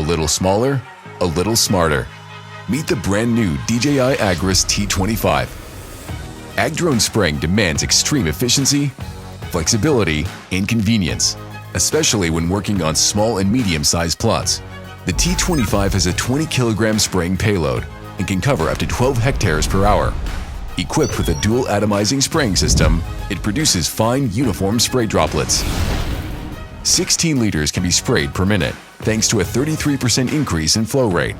little smaller, a little smarter. Meet the brand new DJI Agras T25. Ag-drone spraying demands extreme efficiency, flexibility, and convenience, especially when working on small and medium-sized plots. The T25 has a 20 kilogram spraying payload and can cover up to 12 hectares per hour. Equipped with a dual atomizing spraying system, it produces fine, uniform spray droplets. 16 liters can be sprayed per minute, thanks to a 33% increase in flow rate.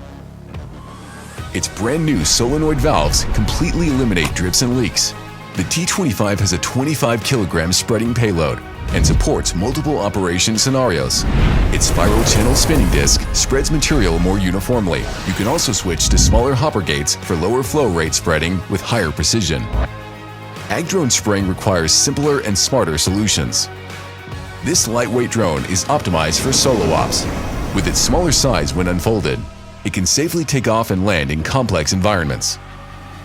Its brand new solenoid valves completely eliminate drips and leaks. The T25 has a 25 kilogram spreading payload and supports multiple operation scenarios. Its spiral channel spinning disc spreads material more uniformly. You can also switch to smaller hopper gates for lower flow rate spreading with higher precision. Ag-drone spraying requires simpler and smarter solutions. This lightweight drone is optimized for solo ops. With its smaller size when unfolded, it can safely take off and land in complex environments.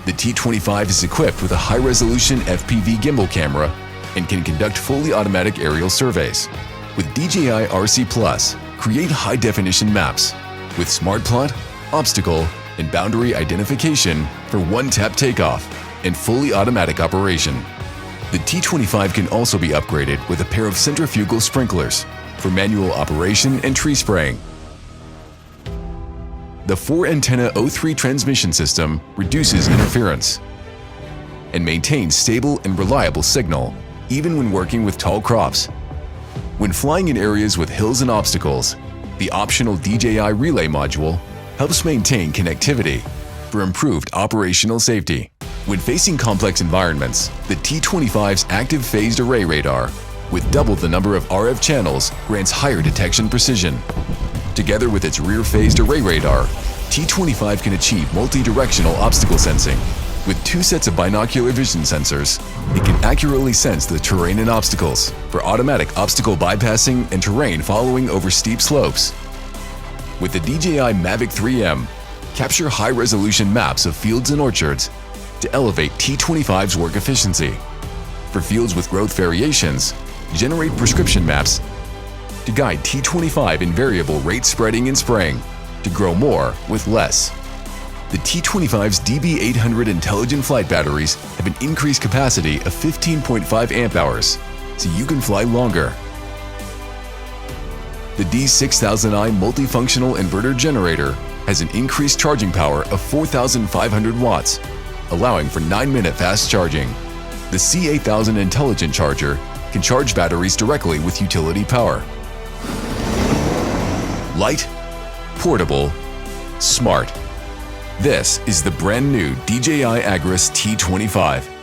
The T25 is equipped with a high-resolution FPV gimbal camera and can conduct fully automatic aerial surveys. With DJI RC+, create high-definition maps with smart plot, obstacle, and boundary identification for one-tap takeoff and fully automatic operation. The T25 can also be upgraded with a pair of centrifugal sprinklers for manual operation and tree spraying. The 4-antenna O3 transmission system reduces interference and maintains stable and reliable signal even when working with tall crops. When flying in areas with hills and obstacles, the optional DJI relay module helps maintain connectivity for improved operational safety. When facing complex environments, the T25's active phased array radar, with double the number of RF channels, grants higher detection precision. Together with its rear phased array radar, T25 can achieve multi-directional obstacle sensing. With 2 sets of binocular vision sensors, it can accurately sense the terrain and obstacles for automatic obstacle bypassing and terrain following over steep slopes. With the DJI Mavic 3M, capture high-resolution maps of fields and orchards to elevate T25's work efficiency. For fields with growth variations, generate prescription maps to guide T25 in variable rate spreading and spraying to grow more with less. The T25's DB800 intelligent flight batteries have an increased capacity of 15.5 amp hours, so you can fly longer. The D6000i multifunctional inverter generator has an increased charging power of 4,500 watts, allowing for 9-minute fast charging. The C8000 intelligent charger can charge batteries directly with utility power. Light, portable, smart. This is the brand new DJI Agras T25.